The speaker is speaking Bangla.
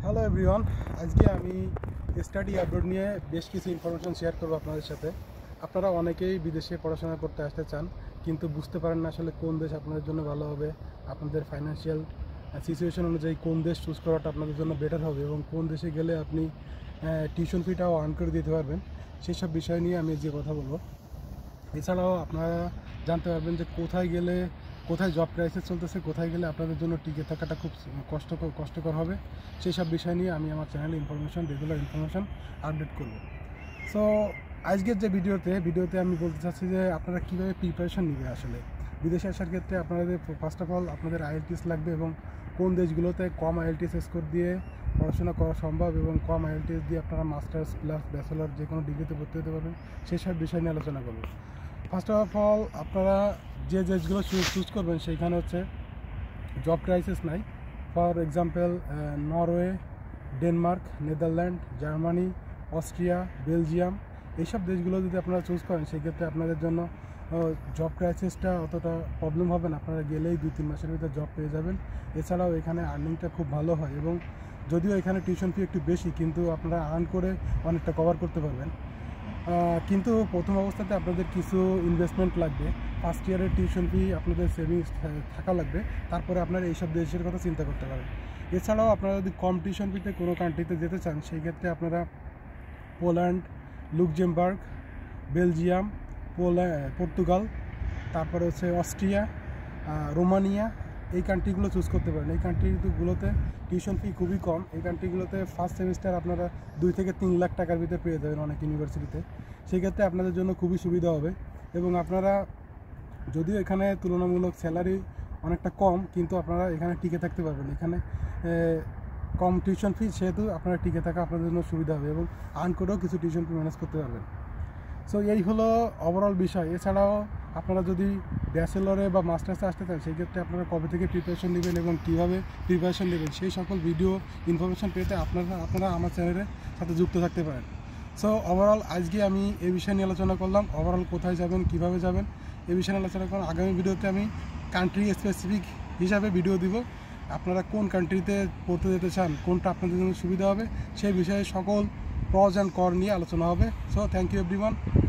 হ্যালো এভরিওয়ান, আজকে আমি স্টাডি অ্যাব্রড নিয়ে বেশ কিছু ইনফরমেশন শেয়ার করবো আপনাদের সাথে। আপনারা অনেকেই বিদেশে পড়াশোনা করতে আসতে চান, কিন্তু বুঝতে পারেন না আসলে কোন দেশ আপনাদের জন্য ভালো হবে, আপনাদের ফাইন্যান্সিয়াল সিচুয়েশন অনুযায়ী কোন দেশ চুজ করাটা আপনাদের জন্য বেটার হবে এবং কোন দেশে গেলে আপনি টিউশন ফিটাও আর্ন করে দিতে পারবেন। সেই সব বিষয় নিয়ে আমি যে কথা বলবো। এছাড়াও আপনারা জানতে পারবেন যে কোথায় জব ক্রাইসিস চলতেছে, কোথায় গেলে আপনাদের জন্য টিকে থাকাটা খুব কষ্টকর হবে। সেই সব বিষয় নিয়ে আমি আমার চ্যানেলে রেগুলার ইনফরমেশন আপডেট করব। সো আজকের যে ভিডিওতে আমি বলতে চাচ্ছি যে আপনারা কীভাবে প্রিপারেশন নেবেন। আসলে বিদেশে আসার ক্ষেত্রে আপনাদের ফার্স্ট অফ অল আপনাদের আইএলটিএস লাগবে এবং কোন দেশগুলোতে কম আইএলটিএস স্কোর দিয়ে পড়াশোনা করা সম্ভব এবং কম আইএলটিএস দিয়ে আপনারা মাস্টার্স প্লাস ব্যাচেলর যে কোনো ডিগ্রিতে ভর্তি হতে পারবেন, সেই সব বিষয় নিয়ে আলোচনা করব। ফার্স্ট অফ অল আপনারা যে দেশগুলো চুজ করবেন সেইখানে হচ্ছে জব ক্রাইসিস নাই। For example Norway, Denmark, Netherland, Germany, Austria, Belgium, এইসব দেশগুলো যদি আপনারা চুজ করেন সেক্ষেত্রে আপনাদের জন্য জব ক্রাইসিসটা অতটা প্রবলেম হবে না। আপনারা গেলেই 2-3 মাসের ভিতরে জব পেয়ে যাবেন। এছাড়াও এখানে আর্নিংটা খুব ভালো হয় এবং যদিও এখানে টিউশন ফি একটু বেশি, কিন্তু আপনারা আর্ন করে অনেকটা কভার করতে পারবেন। কিন্তু প্রথম অবস্থাতে আপনাদের কিছু ইনভেস্টমেন্ট লাগবে। ফার্স্ট ইয়ারের টিউশন ফি আপনাদের সেভিংস থাকা লাগবে, তারপরে আপনারা এইসব দেশের কথা চিন্তা করতে পারেন। এছাড়াও আপনারা যদি কম টিউশন ফিতে কোনো কান্ট্রিতে যেতে চান সেই ক্ষেত্রে আপনারা পোল্যান্ড, লুক্সেমবার্গ, বেলজিয়াম, পর্তুগাল, তারপরে হচ্ছে অস্ট্রিয়া, রোমানিয়া, এই কান্ট্রিগুলো চুজ করতে পারেন। এই কান্ট্রিগুলোতে টিউশন ফি খুবই কম। এই কান্ট্রিগুলোতে ফার্স্ট সেমিস্টার আপনারা 2 থেকে 3 লাখ টাকার ভিতরে পেয়ে যাবেন অনেক ইউনিভার্সিটিতে। সেই ক্ষেত্রে আপনাদের জন্য খুবই সুবিধা হবে এবং আপনারা যদিও এখানে তুলনামূলক স্যালারি অনেকটা কম, কিন্তু আপনারা এখানে টিকে থাকতে পারবেন। এখানে কম টিউশন ফি, সেহেতু আপনারা টিকে থাকা আপনাদের জন্য সুবিধা হবে এবং আর্ন করেও কিছু টিউশন ফি ম্যানেজ করতে পারবেন। সো এই হলো ওভারঅল বিষয়। এছাড়াও আপনারা যদি ব্যাচেলরে বা মাস্টার্সে আসতে চান সেই ক্ষেত্রে আপনারা কবে থেকে প্রিপারেশন নেবেন এবং কীভাবে প্রিপারেশন নেবেন সেই সকল ভিডিও ইনফরমেশন পেতে আপনারা আমার চ্যানেলের সাথে যুক্ত থাকতে পারেন। সো ওভারঅল আজকে আমি এই বিষয় নিয়ে আলোচনা করলাম। ওভারঅল কোথায় যাবেন, কীভাবে যাবেন এই বিষয়ে আলোচনা করলাম। আগামী ভিডিওতে আমি কান্ট্রি স্পেসিফিক হিসাবে ভিডিও দিব। আপনারা কোন কান্ট্রিতে পড়তে যেতে চান, কোনটা আপনাদের জন্য সুবিধা হবে, সেই বিষয়ে সকল প্রজ অ্যান্ড কন নিয়ে আলোচনা হবে। So thank you everyone.